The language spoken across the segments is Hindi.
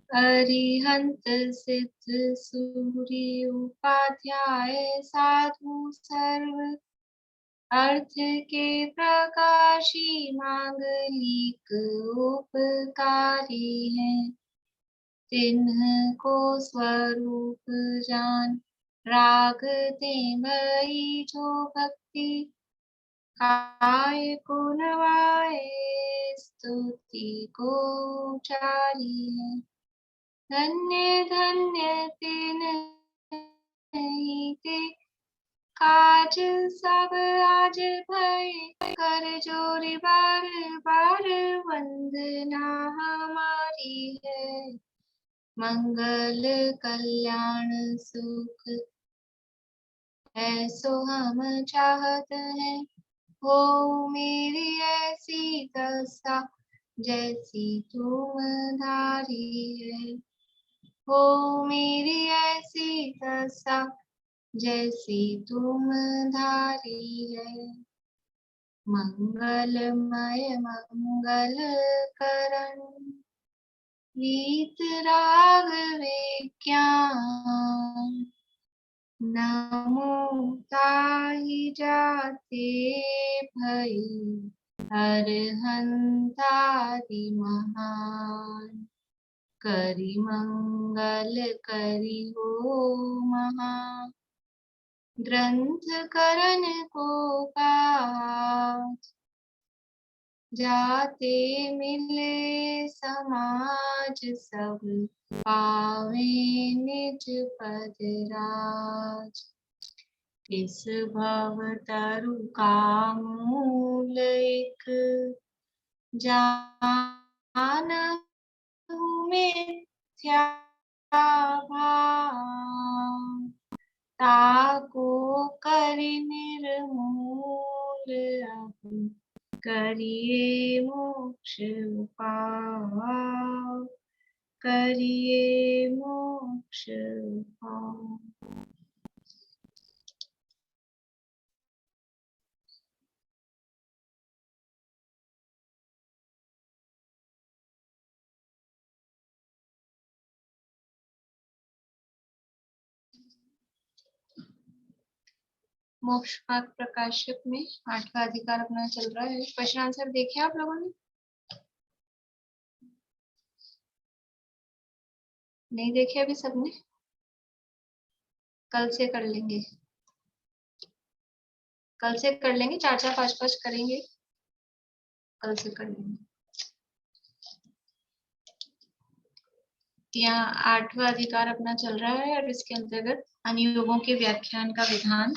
अरिहंत सिद्ध सूर्य उपाध्याय साधु सर्व अर्थ के प्रकाशी मांगलिक उपकारी हैं। तिन्ह स्वरूप जान राग ते भई जो भक्ति काय को नवाए स्तुति को चारी है। धन्य धन्य ते काज सब आज भय कर जोरी बार बार वंदना हमारी है। मंगल कल्याण सुख ऐसो हम चाहत हैं। हो मेरी ऐसी दशा जैसी तुम धारी है। हो मेरी ऐसी दशा जैसी तुम धारी है। मंगलमय मंगल करण गीत राग विज्ञान नमो ताहि जाते भई अरहंतादि महान करि मंगल करि हो महा ग्रंथ करण को पाठ जाते मिले समाज सब पावे निज पद राज। इस भव तरु का मूल एक जानहु मिथ्या भाव ताको करि निर्मूल अब करिए मोक्ष उपाय करिए मोक्ष उपाय। मोक्ष मार्ग प्रकाशक में 8वां अधिकार अपना चल रहा है। क्वेश्चन आंसर देखे आप लोगों ने? नहीं देखे अभी सबने? कल से कर लेंगे, कल से कर लेंगे, 4-4 5-5 करेंगे, कल से कर लेंगे। यहाँ 8वां अधिकार अपना चल रहा है और इसके अंतर्गत अनुयोगों के व्याख्यान का विधान,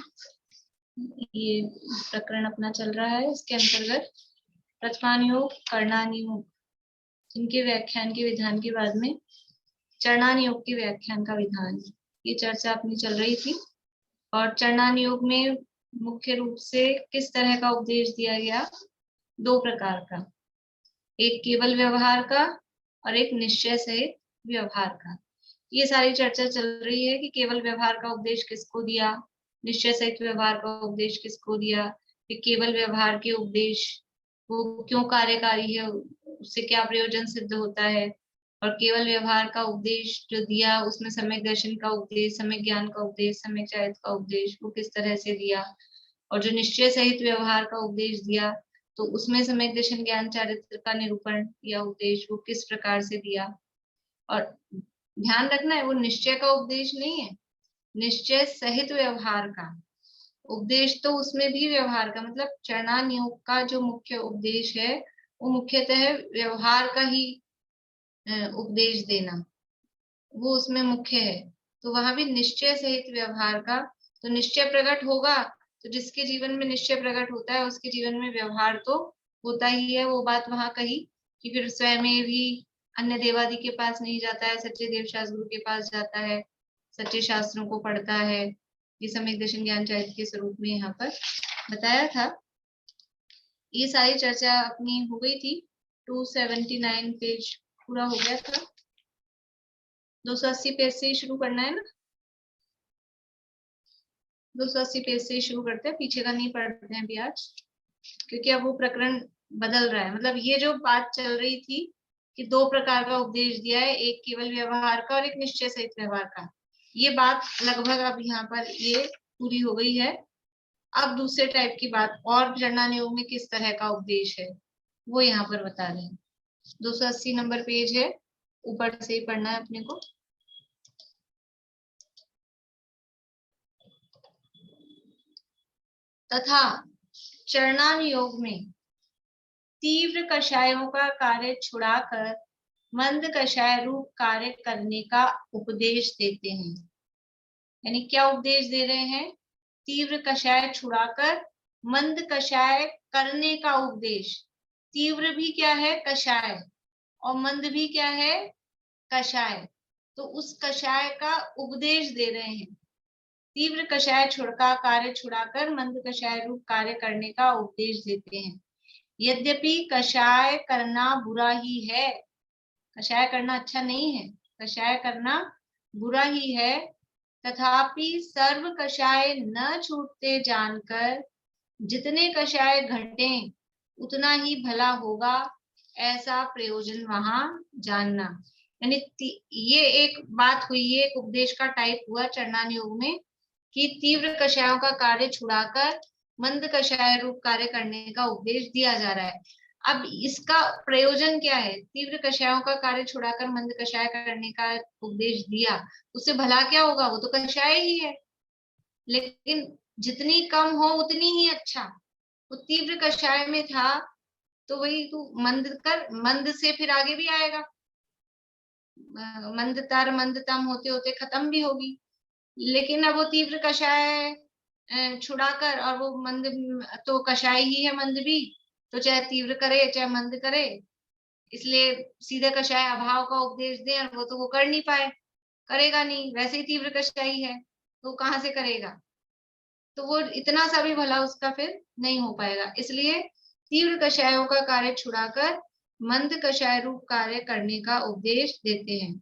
ये प्रकरण अपना चल रहा है। इसके अंतर्गत प्रथमानुयोग कर्णानुयोग इनके व्याख्यान के विधान के बाद में चरणानुयोग के व्याख्यान का विधान, ये चर्चा अपनी चल रही थी। और चरणानुयोग में मुख्य रूप से किस तरह का उपदेश दिया गया? 2 प्रकार का, एक केवल व्यवहार का और एक निश्चय सहित व्यवहार का। ये सारी चर्चा चल रही है कि केवल व्यवहार का उपदेश किसको दिया, निश्चय सहित व्यवहार का उपदेश किसको दिया, फिर केवल व्यवहार के उपदेश वो क्यों कार्यकारी है, उससे क्या प्रयोजन सिद्ध होता है, और केवल व्यवहार का उपदेश जो दिया उसमें सम्यक दर्शन का उपदेश, सम्यक ज्ञान का उपदेश, सम्यक चारित्र का उपदेश वो किस तरह से दिया, और जो निश्चय सहित व्यवहार का उपदेश दिया तो उसमें सम्यक दर्शन ज्ञान चारित्र का निरूपण या उपदेश वो किस प्रकार से दिया। और ध्यान रखना है वो निश्चय का उपदेश नहीं है, निश्चय सहित व्यवहार का उपदेश। तो उसमें भी व्यवहार का मतलब चरणानुयोग का जो मुख्य उपदेश है वो मुख्यतः व्यवहार का ही उपदेश देना, वो उसमें मुख्य है। तो वहां भी निश्चय सहित व्यवहार का, तो निश्चय प्रकट होगा तो जिसके जीवन में निश्चय प्रकट होता है उसके जीवन में व्यवहार तो होता ही है। वो बात वहां कही कि फिर स्वयं भी अन्य देवादि के पास नहीं जाता है, सच्चे देव शास्त्र गुरु के पास जाता है, सच्चे शास्त्रों को पढ़ता है। ये सम्यक दर्शन ज्ञान चारित्र के स्वरूप में यहाँ पर बताया था। ये सारी चर्चा अपनी हो गई थी। 279 पेज पूरा हो गया था। 280 पेज से ही शुरू करना है ना, 280 पेज से ही शुरू करते हैं, पीछे का नहीं पढ़ते हैं अभी आज, क्योंकि अब वो प्रकरण बदल रहा है। मतलब ये जो बात चल रही थी कि दो प्रकार का उपदेश दिया है, एक केवल व्यवहार का और एक निश्चय सहित व्यवहार का। ये बात लगभग अब यहाँ पर ये पूरी हो गई है। अब दूसरे टाइप की बात, और चरणान योग में किस तरह का उपदेश है वो यहाँ पर बता रहे हैं। 280 नंबर पेज है, ऊपर से ही पढ़ना है अपने को। तथा चरणान योग में तीव्र कषायों का कार्य छुड़ाकर मंद कषाय रूप कार्य करने का उपदेश देते हैं। यानी क्या उपदेश दे रहे हैं? तीव्र कषाय छुड़ाकर मंद कषाय करने का उपदेश। तीव्र भी क्या है? कषाय, और मंद भी क्या है? कषाय। तो उस कषाय का उपदेश दे रहे हैं। तीव्र कषाय छुड़का कार्य छुड़ाकर मंद कषाय रूप कार्य करने का उपदेश देते हैं। यद्यपि कषाय करना बुरा ही है, कषाय करना अच्छा नहीं है, कषाय करना बुरा ही है, तथापि सर्व कषाय न छूटते जानकर जितने कषाय घटें उतना ही भला होगा, ऐसा प्रयोजन वहां जानना। यानी ये एक बात हुई, ये एक उपदेश का टाइप हुआ चरणान योग में कि तीव्र कषायों का कार्य छुड़ाकर मंद कषाय रूप कार्य करने का उपदेश दिया जा रहा है। अब इसका प्रयोजन क्या है? तीव्र कषायों का कार्य छुड़ाकर मंद कषाय करने का उपदेश दिया, उससे भला क्या होगा? वो तो कषाय ही है, लेकिन जितनी कम हो उतनी ही अच्छा। वो तीव्र कषाय में था तो वही तू मंद कर, मंद से फिर आगे भी आएगा, मंद तर मंद तम होते होते खत्म भी होगी। लेकिन अब वो तीव्र कषाय छुड़ाकर, और वो मंद तो कषाय ही है मंद भी, तो चाहे तीव्र करे चाहे मंद करे, इसलिए सीधे कषाय अभाव का उपदेश दे, और वो तो वो कर नहीं पाए, करेगा नहीं, वैसे ही तीव्र कषाय है तो कहाँ से करेगा? तो वो इतना सा भी भला उसका फिर नहीं हो पाएगा। इसलिए तीव्र कषायों का कार्य छुड़ाकर मंद कषाय रूप कार्य करने का उपदेश देते हैं।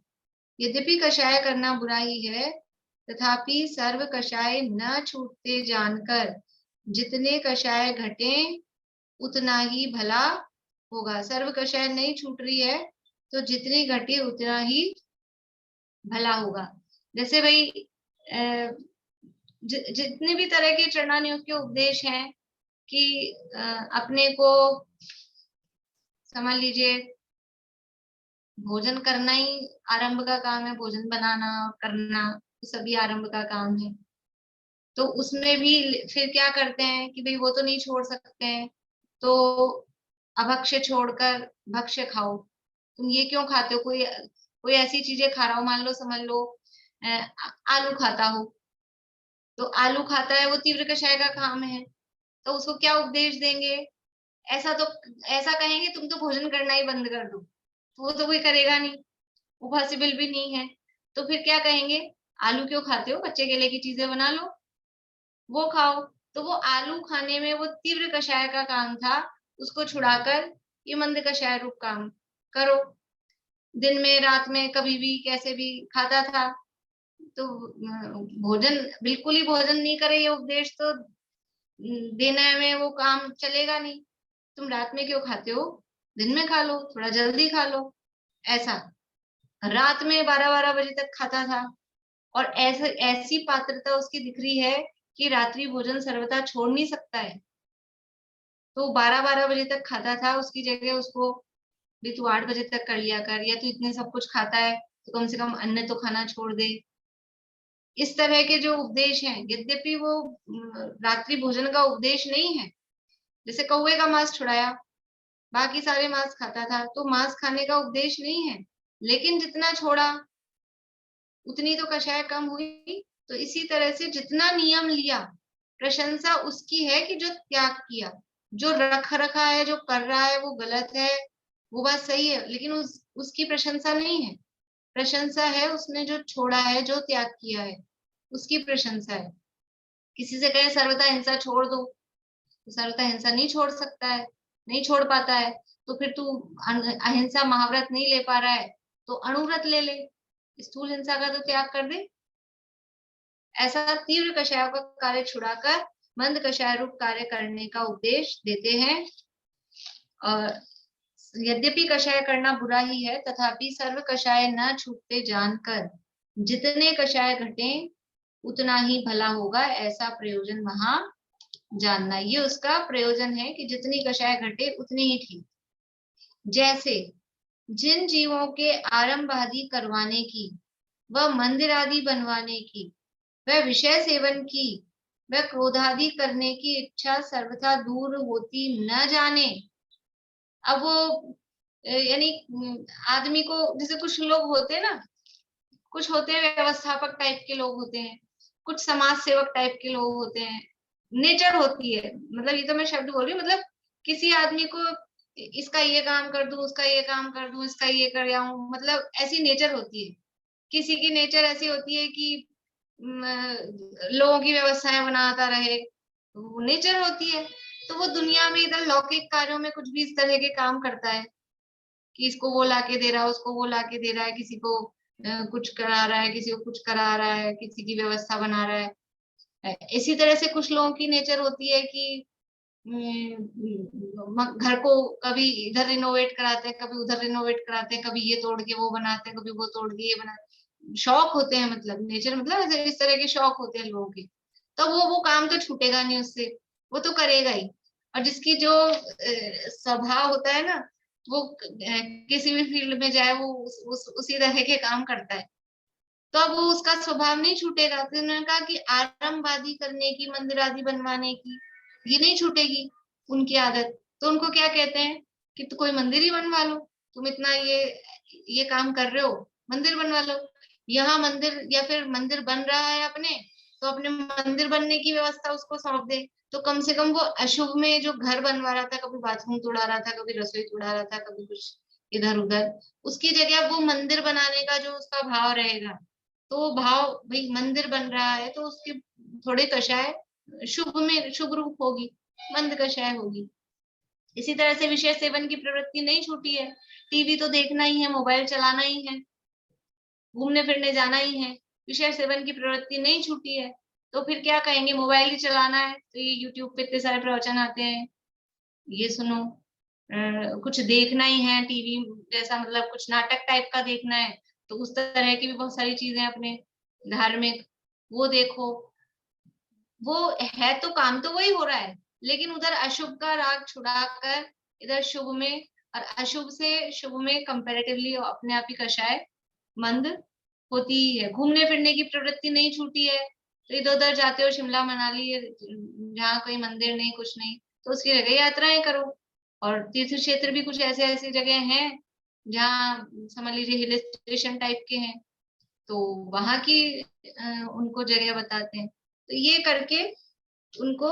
यद्यपि कषाय करना बुरा ही है, तथापि सर्व कषाय न छूटते जानकर जितने कषाय घटे उतना ही भला होगा। सर्व कषाय नहीं छूट रही है तो जितनी घटी उतना ही भला होगा। जैसे भाई जितने भी तरह के चरणान योग के उपदेश हैं कि अपने को समझ लीजिए भोजन करना ही आरंभ का काम है, भोजन बनाना करना तो सभी आरंभ का काम है। तो उसमें भी फिर क्या करते हैं कि भाई वो तो नहीं छोड़ सकते हैं, तो अभक्ष्य छोड़कर भक्ष्य खाओ। तुम ये क्यों खाते हो? कोई कोई ऐसी चीजें खा रहा हो, मान लो समझ लो आलू खाता हो, तो आलू खाता है, वो तीव्र कषाय का काम है, तो उसको क्या उपदेश देंगे? ऐसा तो ऐसा कहेंगे तुम तो भोजन करना ही बंद कर दो, तो वो तो कोई करेगा नहीं, वो पॉसिबल भी नहीं है। तो फिर क्या कहेंगे? आलू क्यों खाते हो? बच्चे के लिए की चीजें बना लो, वो खाओ। तो वो आलू खाने में वो तीव्र कषाय का काम था, उसको छुड़ाकर ये मंद कषाय रूप काम करो। दिन में रात में कभी भी कैसे भी खाता था, तो भोजन बिल्कुल ही भोजन नहीं करे ये उपदेश तो देने में वो काम चलेगा नहीं। तुम रात में क्यों खाते हो? दिन में खा लो, थोड़ा जल्दी खा लो। ऐसा रात में 12-12 बजे तक खाता था, और ऐसे ऐसी पात्रता उसकी दिख रही है कि रात्रि भोजन सर्वथा छोड़ नहीं सकता है, तो 12-12 बजे तक खाता था। उसकी जगह उसको भी तू 8 बजे तक कर लिया कर, या तू इतने सब कुछ खाता है तो कम से कम अन्न तो खाना छोड़ दे। इस तरह के जो उपदेश हैं, यद्यपि वो रात्रि भोजन का उपदेश नहीं है। जैसे कौवे का मांस छुड़ाया, बाकी सारे मांस खाता था, तो मांस खाने का उपदेश नहीं है, लेकिन जितना छोड़ा उतनी तो कषाय कम हुई। तो इसी तरह से जितना नियम लिया, प्रशंसा उसकी है कि जो त्याग किया। जो रख रखा है, जो कर रहा है वो गलत है, वो बात सही है, लेकिन उसकी प्रशंसा नहीं है। प्रशंसा है उसने जो छोड़ा है, जो त्याग किया है, उसकी प्रशंसा है। किसी से कहे सर्वथा हिंसा छोड़ दो, तो सर्वथा हिंसा नहीं छोड़ सकता है, नहीं छोड़ पाता है। तो फिर तू अहिंसा महाव्रत नहीं ले पा रहा है तो अणुव्रत ले ले, स्थूल हिंसा का तो त्याग कर दे। ऐसा तीव्र कषायों का कार्य छुड़ाकर मंद कषाय रूप कार्य करने का उपदेश देते हैं। और यद्यपि कषाय करना बुरा ही है, तथापि सर्व कषाय न छूटते जानकर जितने कषाय घटे उतना ही भला होगा, ऐसा प्रयोजन वहां जानना। ये उसका प्रयोजन है कि जितनी कषाय घटे उतनी ही ठीक। जैसे जिन जीवों के आरंभ आदि करवाने की व मंदिर आदि बनवाने की वह विषय सेवन की वह क्रोधादि करने की इच्छा सर्वथा दूर होती न जाने। अब वो यानी आदमी को, जैसे कुछ लोग होते हैं ना, कुछ होते हैं व्यवस्थापक टाइप के लोग होते हैं, कुछ समाज सेवक टाइप के लोग होते हैं, नेचर होती है, मतलब ये तो मैं शब्द बोल रही हूँ, मतलब किसी आदमी को इसका ये काम कर दूं, उसका ये काम कर दूं, इसका ये कर आऊं, मतलब ऐसी नेचर होती है। किसी की नेचर ऐसी होती है कि लोगों की व्यवस्थाएं बनाता रहे, वो नेचर होती है। तो वो दुनिया में इधर लौकिक कार्यों में कुछ भी इस तरह के काम करता है कि इसको वो लाके दे रहा है, उसको वो लाके दे रहा है, किसी को कुछ करा रहा है, किसी को कुछ करा रहा है, किसी की व्यवस्था बना रहा है। इसी तरह से कुछ लोगों की नेचर होती है कि घर को कभी इधर रिनोवेट कराते हैं, कभी उधर रिनोवेट कराते हैं, कभी ये तोड़ के वो बनाते हैं, कभी वो तोड़ के ये बनाते हैं। शौक होते हैं, मतलब नेचर, मतलब ऐसे इस तरह के शौक होते हैं लोगों के। तो वो काम तो छूटेगा नहीं उससे, वो तो करेगा ही। और जिसकी जो स्वभाव होता है ना, वो किसी भी फील्ड में जाए वो उसी तरह के काम करता है। तो अब वो उसका स्वभाव नहीं छूटेगा। तो उन्होंने कहा कि आरंभ आदि करने की, मंदिर आदि बनवाने की, ये नहीं छूटेगी उनकी आदत। तो उनको क्या कहते हैं कि तो कोई मंदिर ही बनवा लो, तुम इतना ये काम कर रहे हो, मंदिर बनवा लो। यहाँ मंदिर, या फिर मंदिर बन रहा है अपने, तो अपने मंदिर बनने की व्यवस्था उसको सौंप दे। तो कम से कम वो अशुभ में जो घर बनवा रहा था, कभी बाथरूम तोड़ा रहा था, कभी रसोई तोड़ा रहा था, कभी कुछ इधर उधर, उसकी जगह वो मंदिर बनाने का जो उसका भाव रहेगा, तो भाव, भाई मंदिर बन रहा है तो उसके थोड़े कषाय शुभ में शुभ रूप होगी, मंद कषाय होगी। इसी तरह से विषय सेवन की प्रवृत्ति नहीं छूटी है। टीवी तो देखना ही है, मोबाइल चलाना ही है, घूमने फिरने जाना ही है, विषय सेवन की प्रवृत्ति नहीं छूटी है। तो फिर क्या कहेंगे, मोबाइल ही चलाना है तो ये यूट्यूब पे इतने सारे प्रवचन आते हैं, ये सुनो। कुछ देखना ही है टीवी जैसा, मतलब कुछ नाटक टाइप का देखना है, तो उस तरह की भी बहुत सारी चीजें अपने धार्मिक, वो देखो। वो है तो काम तो वही हो रहा है, लेकिन उधर अशुभ का राग छुड़ाकर इधर शुभ में, और अशुभ से शुभ में कंपैरेटिवली अपने आप ही कषाय मंद होती ही है। घूमने फिरने की प्रवृत्ति नहीं छूटी है, तो इधर उधर जाते हो, शिमला मनाली, जहाँ कोई मंदिर नहीं कुछ नहीं, तो उसकी जगह यात्राएं करो। और तीर्थ क्षेत्र भी कुछ ऐसे ऐसी जगह हैं जहाँ समझ लीजिए हिल स्टेशन टाइप के हैं, तो वहां की उनको जगह बताते हैं। तो ये करके उनको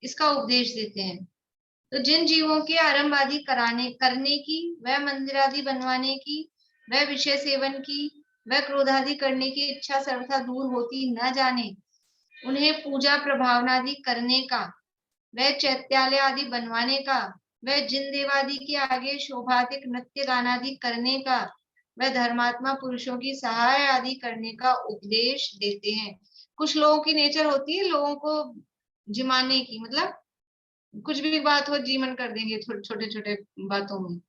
इसका उपदेश देते हैं। तो जिन जीवों के आरंभ आदि करने की, वह मंदिर आदि बनवाने की, वह विषय सेवन की, वह क्रोधादि करने की इच्छा सर्वथा दूर होती न जाने, उन्हें पूजा प्रभावनादि करने का, वह चैत्यालय आदि बनवाने का, वह जिन देवादि के आगे शोभादिक नृत्य गानादि करने का, वह धर्मात्मा पुरुषों की सहाय आदि करने का उपदेश देते हैं। कुछ लोगों की नेचर होती है लोगों को जिमाने की, मतलब कुछ भी बात हो जीवन कर देंगे छोटे छोटे बातों में,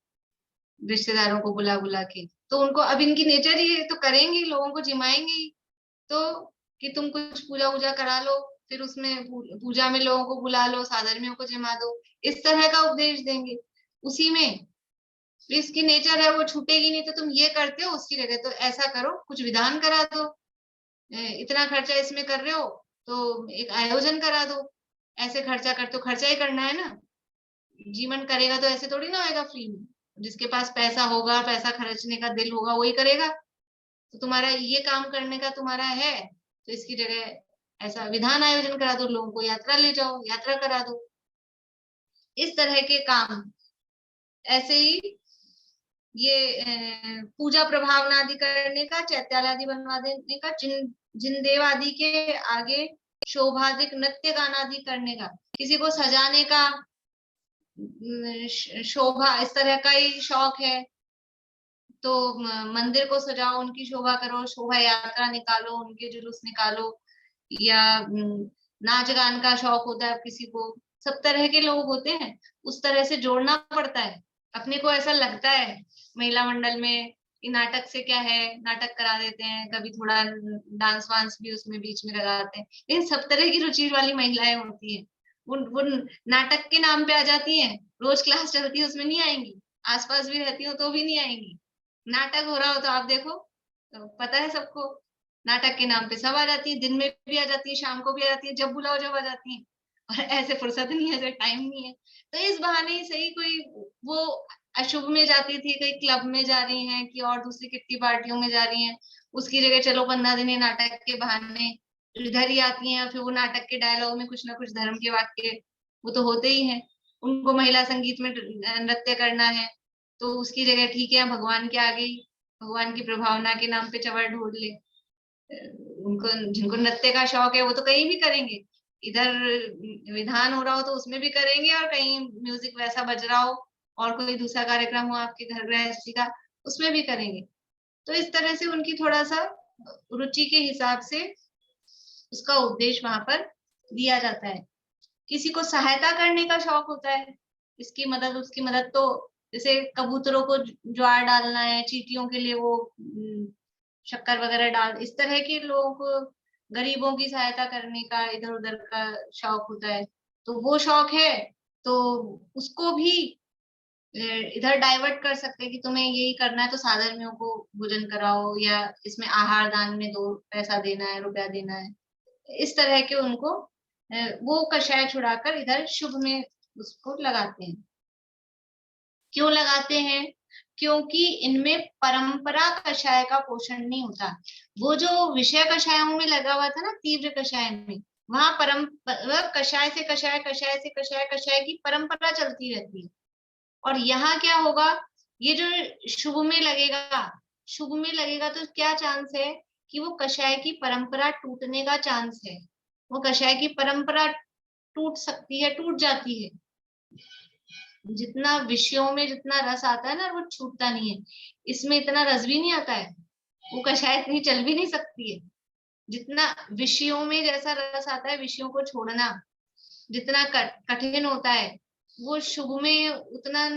रिश्तेदारों को बुला बुला के। तो उनको अब इनकी नेचर ये तो करेंगे, लोगों को जिमाएंगे ही। तो कि तुम कुछ पूजा वूजा करा लो, फिर उसमें पूजा में लोगों को बुला लो, साधर्मियों को जिमा दो, इस तरह का उपदेश देंगे उसी में। तो इसकी नेचर है वो छूटेगी नहीं। तो तुम ये करते हो, उसकी जगह तो ऐसा करो, कुछ विधान करा दो, इतना खर्चा इसमें कर रहे हो तो एक आयोजन करा दो। ऐसे खर्चा कर, तो खर्चा ही करना है ना, जीवन करेगा तो ऐसे थोड़ी ना होएगा फ्री में। जिसके पास पैसा होगा, पैसा खर्चने का दिल होगा, वही करेगा। तो तुम्हारा ये काम करने का तुम्हारा है, तो इसकी जगह ऐसा विधान आयोजन करा दो, लोगों को यात्रा ले जाओ, यात्रा करा दो, इस तरह के काम। ऐसे ही ये पूजा प्रभावना आदि करने का, चैत्याल आदि बनवा देने का, जिन देव आदि के आगे शोभादिक नृत्य गान आदि करने का, किसी को सजाने का शोभा, इस तरह का ही शौक है, तो मंदिर को सजाओ, उनकी शोभा करो, शोभा यात्रा निकालो, उनके जुलूस निकालो, या नाच गान का शौक होता है किसी को, सब तरह के लोग होते हैं, उस तरह से जोड़ना पड़ता है। अपने को ऐसा लगता है महिला मंडल में कि नाटक से क्या है, नाटक करा देते हैं, कभी थोड़ा डांस वांस भी उसमें बीच में लगाते हैं, लेकिन सब तरह की रुचि वाली महिलाएं होती हैं। वो नाटक के नाम पे आ जाती हैं, रोज क्लास चलती है उसमें नहीं आएंगी, आसपास भी रहती हो तो भी नहीं आएंगी। नाटक हो रहा हो तो आप देखो, तो पता है सबको, नाटक के नाम पे सब आ जाती है, दिन में भी आ जाती है, शाम को भी आ जाती है, जब बुलाओ जब आ जाती है। और ऐसे फुर्सत नहीं है, ऐसे टाइम नहीं है, तो इस बहाने ही सही कोई वो अशुभ में जाती थी, कहीं क्लब में जा रही हैं कि और दूसरी किट्टी पार्टियों में जा रही हैं, उसकी जगह चलो 15 दिन ये नाटक के बहाने इधर ही आती हैं। फिर वो नाटक के डायलॉग में कुछ ना कुछ धर्म के वाक्य वो तो होते ही हैं। उनको महिला संगीत में नृत्य करना है तो उसकी जगह ठीक है भगवान के आगे ही भगवान की प्रभावना के नाम पे चवर ढोल ले। उनको जिनको नृत्य का शौक है वो तो कहीं भी करेंगे, इधर विधान हो रहा हो तो उसमें भी करेंगे, और कहीं म्यूजिक वैसा बज रहा हो और कोई दूसरा कार्यक्रम हो आपके घर गृहस्थी का उसमें भी करेंगे। तो इस तरह से उनकी थोड़ा सा रुचि के हिसाब से उसका उपदेश वहां पर दिया जाता है। किसी को सहायता करने का शौक होता है, इसकी मदद उसकी मदद, तो जैसे कबूतरों को ज्वार डालना है, चींटियों के लिए वो शक्कर वगैरह डाल, इस तरह के लोगों को गरीबों की सहायता करने का इधर उधर का शौक होता है, तो वो शौक है तो उसको भी इधर डाइवर्ट कर सकते हैं कि तुम्हें यही करना है तो साधर्मियों को भोजन कराओ, या इसमें आहार दान में दो पैसा देना है, रुपया देना है, इस तरह के उनको वो कषाय छुड़ाकर इधर शुभ में उसको लगाते हैं। क्यों लगाते हैं? क्योंकि इनमें परंपरा कषाय का पोषण नहीं होता। वो जो विषय कषायों में लगा हुआ था ना, तीव्र कषाय में, वहां परंपरा कषाय से कषाय, कषाय से कषाय, कषाय की परंपरा चलती रहती है। और यहाँ क्या होगा, ये जो शुभ में लगेगा, शुभ में लगेगा तो क्या चांस है कि वो कषाय की परंपरा टूटने का चांस है। वो कषाय की परंपरा टूट सकती है, टूट जाती है। जितना विषयों में जितना रस आता है ना वो छूटता नहीं है, इसमें इतना रस भी नहीं आता है, वो कषाय इतनी चल भी नहीं सकती है। जितना विषयों में जैसा रस आता है, विषयों को छोड़ना जितना कठिन होता है, वो शुभ में उतना,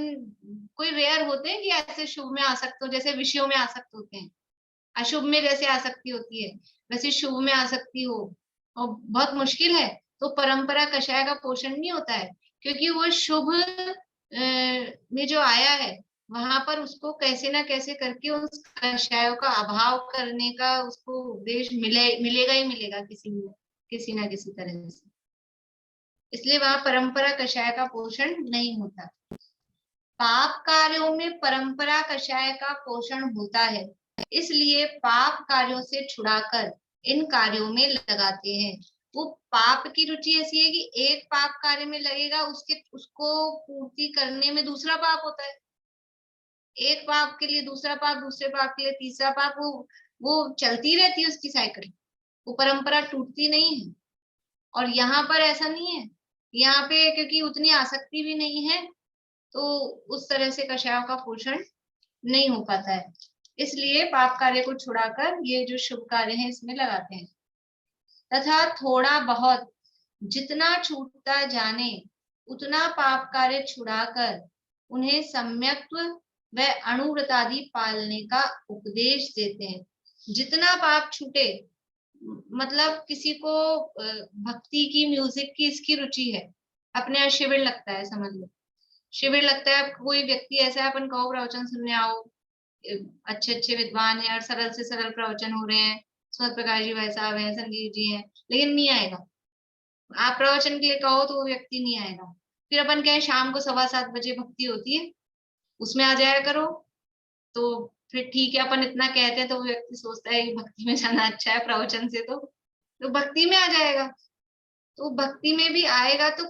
कोई रेयर होते हैं कि ऐसे शुभ में आसक्त हो जैसे विषयों में आसक्त होते हैं। अशुभ में जैसे आसक्ति होती है वैसे शुभ में आसक्ति हो और बहुत मुश्किल है। तो परंपरा कषाय का पोषण नहीं होता है, क्योंकि वो शुभ में जो आया है वहां पर उसको कैसे ना कैसे करके उस कषायों का अभाव करने का उसको उपदेश मिलेगा ही मिलेगा, किसी ना किसी तरह से। इसलिए वहां परंपरा कषाय का पोषण नहीं होता। पाप कार्यों में परंपरा कषाय का पोषण होता है, इसलिए पाप कार्यों से छुड़ाकर इन कार्यों में लगाते हैं। वो पाप की रुचि ऐसी है कि एक पाप कार्य में लगेगा, उसको पूर्ति करने में दूसरा पाप होता है, एक पाप के लिए दूसरा पाप, दूसरे पाप के लिए तीसरा पाप, वो चलती रहती है उसकी साइकिल, वो परंपरा टूटती नहीं है। और यहाँ पर ऐसा नहीं है, यहाँ पे क्योंकि उतनी आसक्ति भी नहीं है तो उस तरह से कषायों का पोषण नहीं हो पाता है, इसलिए पाप कार्य को छुड़ाकर ये जो शुभ कार्य है इसमें लगाते हैं। तथा थोड़ा बहुत जितना छूटता जाने उतना पाप कार्य छुड़ाकर उन्हें सम्यक्त्व व अणुव्रतादि पालने का उपदेश देते हैं। जितना पाप छूटे, मतलब किसी को भक्ति की, म्यूजिक की इसकी रुचि है, अपने यहाँ शिविर लगता है, समझ लो शिविर लगता है, कोई व्यक्ति ऐसा है अपन कहो प्रवचन सुनने आओ, अच्छे अच्छे विद्वान है और सरल से सरल प्रवचन हो रहे हैं, सूरत प्रकाश जी भाई साहब हैं, संजीव जी हैं, लेकिन नहीं आएगा। आप प्रवचन के लिए कहो तो वो व्यक्ति नहीं आएगा। फिर अपन कहें शाम को 7:15 बजे भक्ति होती है, उसमें आ जाया करो, तो फिर ठीक है, अपन इतना कहते हैं तो वो व्यक्ति सोचता है कि भक्ति में जाना अच्छा है प्रवचन से, तो भक्ति में आ जाएगा। तो भक्ति में भी आएगा तो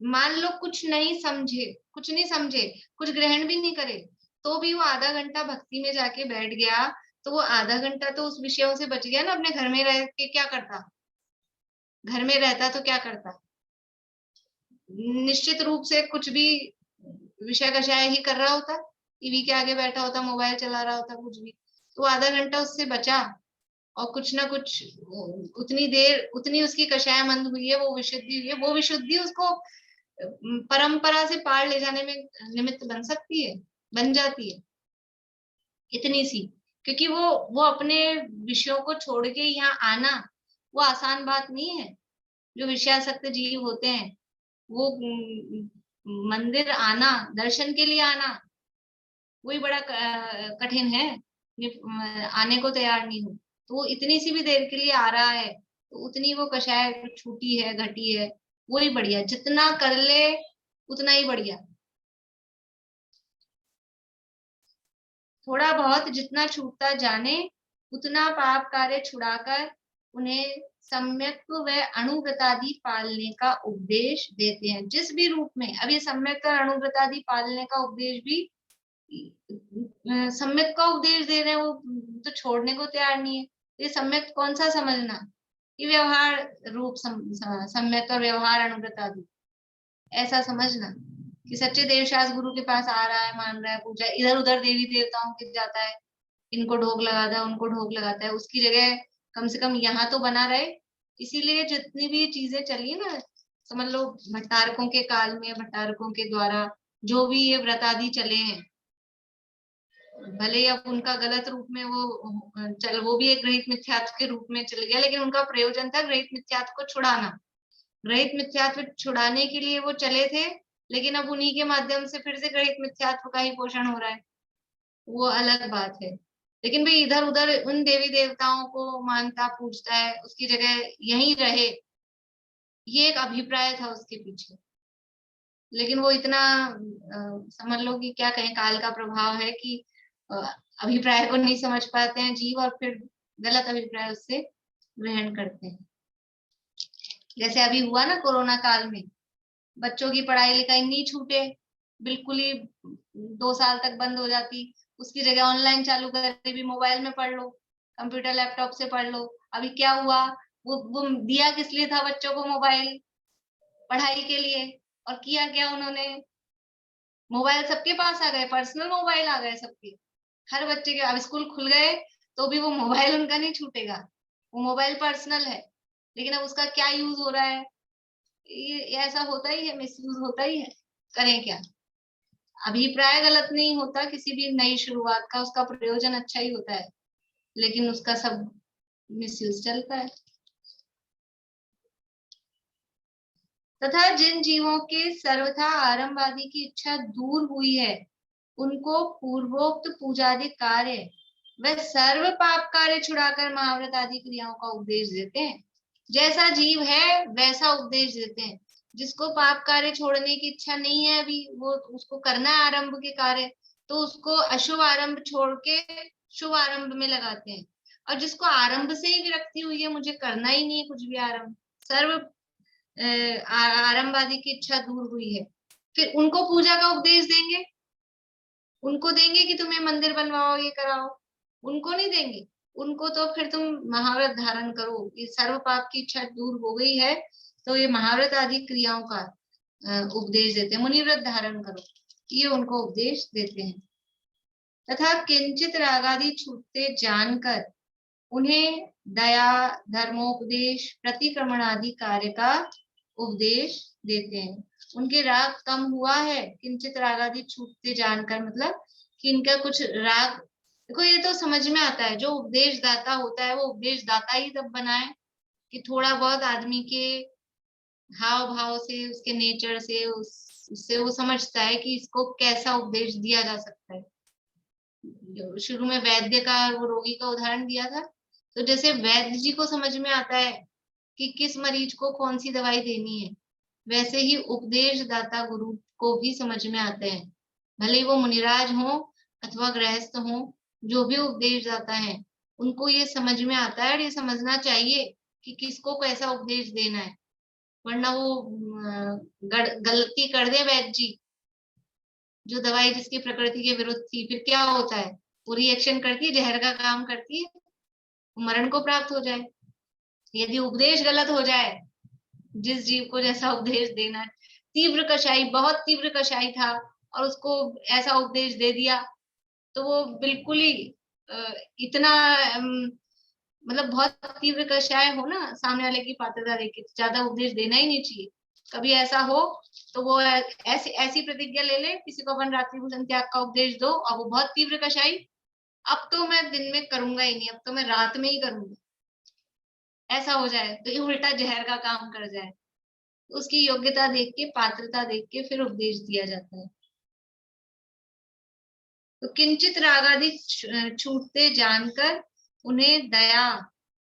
मान लो कुछ नहीं समझे, कुछ नहीं समझे, कुछ ग्रहण भी नहीं करे, तो भी वो आधा घंटा भक्ति में जाके बैठ गया, तो वो आधा घंटा तो उस विषयों से बच गया ना। अपने घर में रह के क्या करता, घर में रहता तो क्या करता, निश्चित रूप से कुछ भी विषय कषाय ही कर रहा होता, टीवी के आगे बैठा होता, मोबाइल चला रहा होता, कुछ भी, तो आधा घंटा उससे बचा और कुछ ना कुछ उतनी देर, उतनी उसकी कषाय मंद हुई है, वो विशुद्धि हुई है, वो विशुद्धि उसको परंपरा से पार ले जाने में निमित्त बन सकती है, बन जाती है इतनी सी। क्योंकि वो अपने विषयों को छोड़ के यहाँ आना वो आसान बात नहीं है। जो विषयासक्त जीव होते हैं वो मंदिर आना, दर्शन के लिए आना वही बड़ा कठिन है। आने को तैयार नहीं हो तो वो इतनी सी भी देर के लिए आ रहा है तो उतनी वो कषाय छूटी है, घटी है, वही बढ़िया। जितना कर ले उतना ही बढ़िया। थोड़ा बहुत जितना छूटता जाने उतना पाप कार्य छुड़ाकर उन्हें सम्यक व अणुव्रतादि पालने का उपदेश देते हैं। जिस भी रूप में, अब ये सम्यक और अणुव्रतादि पालने का उपदेश भी सम्यक का उपदेश दे रहे हैं, वो तो छोड़ने को तैयार नहीं है। ये सम्यक कौन सा समझना, ये व्यवहार रूप सम्यक और व्यवहार अणुव्रतादि ऐसा समझना कि सच्चे देवशास्त्र गुरु के पास आ रहा है, मान रहा है, पूजा इधर उधर देवी देवताओं के जाता है, इनको ढोक लगाता है, उनको ढोक लगाता है, उसकी जगह कम से कम यहाँ तो बना रहे। इसीलिए जितनी भी चीजें चली ना, समझ लो भट्टारकों के काल में, भट्टारकों के द्वारा जो भी ये व्रत आदि चले हैं, भले अब उनका गलत रूप में वो भी एक ग्रहित मिथ्यात्व के रूप में चल गया, लेकिन उनका प्रयोजन था ग्रहित मिथ्यात्व को छुड़ाना। ग्रहित मिथ्यात्व छुड़ाने के लिए वो चले थे, लेकिन अब उन्हीं के माध्यम से फिर से ग्रहित मिथ्यात्व का ही पोषण हो रहा है, वो अलग बात है। लेकिन भाई इधर उधर उन देवी देवताओं को मानता पूजता है, उसकी जगह यहीं रहे, ये एक अभिप्राय था उसके पीछे। लेकिन वो इतना समझ लो कि क्या कहें, काल का प्रभाव है कि अभिप्राय को नहीं समझ पाते हैं जीव और फिर गलत अभिप्राय उससे ग्रहण करते हैं। जैसे अभी हुआ ना कोरोना काल में, बच्चों की पढ़ाई लिखाई नहीं छूटे, बिल्कुल ही 2 साल तक बंद हो जाती, उसकी जगह ऑनलाइन चालू करके भी मोबाइल में पढ़ लो, कंप्यूटर लैपटॉप से पढ़ लो। अभी क्या हुआ, वो दिया किस लिए था बच्चों को मोबाइल, पढ़ाई के लिए। और किया क्या उन्होंने, मोबाइल सबके पास आ गए, पर्सनल मोबाइल आ गए सबके, हर बच्चे के। अब स्कूल खुल गए तो भी वो मोबाइल उनका नहीं छूटेगा, वो मोबाइल पर्सनल है, लेकिन अब उसका क्या यूज हो रहा है, ये ऐसा होता ही है, मिसयूज होता ही है, करें क्या। अभिप्राय गलत नहीं होता किसी भी नई शुरुआत का, उसका प्रयोजन अच्छा ही होता है, लेकिन उसका सब मिसयूज चलता है। तथा जिन जीवों के सर्वथा आरंभ आदि की इच्छा दूर हुई है, उनको पूर्वोक्त पूजादि कार्य व सर्व पाप कार्य छुड़ाकर महाव्रत आदि क्रियाओं का उपदेश देते हैं। जैसा जीव है वैसा उपदेश देते हैं। जिसको पाप कार्य छोड़ने की इच्छा नहीं है अभी, वो उसको करना है आरंभ के कार्य, तो उसको अशुभ आरंभ छोड़ के शुभ आरंभ में लगाते हैं। और जिसको आरंभ से ही विरक्ति हुई है, मुझे करना ही नहीं है कुछ भी आरंभ, सर्व आरंभ आदि की इच्छा दूर हुई है, फिर उनको पूजा का उपदेश देंगे, उनको देंगे कि तुम्हें मंदिर बनवाओ, ये कराओ, उनको नहीं देंगे। उनको तो फिर तुम महाव्रत धारण करो, ये सर्व पाप की इच्छा दूर हो गई है, तो ये महाव्रत आदि क्रियाओं का उपदेश देते हैं, मुनिव्रत धारण करो, ये उनको उपदेश देते हैं। तथा किंचित रागादि छूटते जानकर उन्हें दया, धर्मोपदेश, प्रतिक्रमण आदि कार्य का उपदेश देते हैं। उनके राग कम हुआ है, किंचित राग आदि छूटते जानकर, मतलब कि इनका कुछ राग, देखो ये तो समझ में आता है, जो उपदेश दाता होता है वो उपदेश दाता ही तब बनाए कि थोड़ा बहुत आदमी के हाव भाव से, उसके नेचर से, उससे वो समझता है कि इसको कैसा उपदेश दिया जा सकता है। शुरू में वैद्य का वो रोगी का उदाहरण दिया था, तो जैसे वैद्य जी को समझ में आता है कि किस मरीज को कौन सी दवाई देनी है, वैसे ही उपदेश दाता गुरु को भी समझ में आते हैं। भले वो मुनिराज हो अथवा गृहस्थ हो, जो भी उपदेश दाता है उनको ये समझ में आता है, और ये समझना चाहिए कि किसको कैसा उपदेश देना है। वरना वो गलती कर दे वैद्य जी, जो दवाई जिसकी प्रकृति के विरुद्ध थी, फिर क्या होता है, वो रिएक्शन करती है, जहर का काम करती है, मरण को प्राप्त हो जाए। यदि उपदेश गलत हो जाए, जिस जीव को जैसा उपदेश देना है, तीव्र कषाई, बहुत तीव्र कषाई था और उसको ऐसा उपदेश दे दिया, तो वो बिल्कुल ही इतना मतलब बहुत तीव्र कषाय हो ना, सामने वाले की पात्रता देखे, ज्यादा उपदेश देना ही नहीं चाहिए। कभी ऐसा हो तो वो ऐसी ऐसी प्रतिज्ञा ले ले, किसी को अपन रात्रि भोजन त्याग का उपदेश दो और वो बहुत तीव्र कषाई, अब तो मैं दिन में करूंगा ही नहीं, अब तो मैं रात में ही करूंगा, ऐसा हो जाए तो ये उल्टा जहर का काम कर जाए। उसकी योग्यता देख के, पात्रता देख के फिर उपदेश दिया जाता है। तो किंचित रागादि छूटते जानकर उन्हें दया,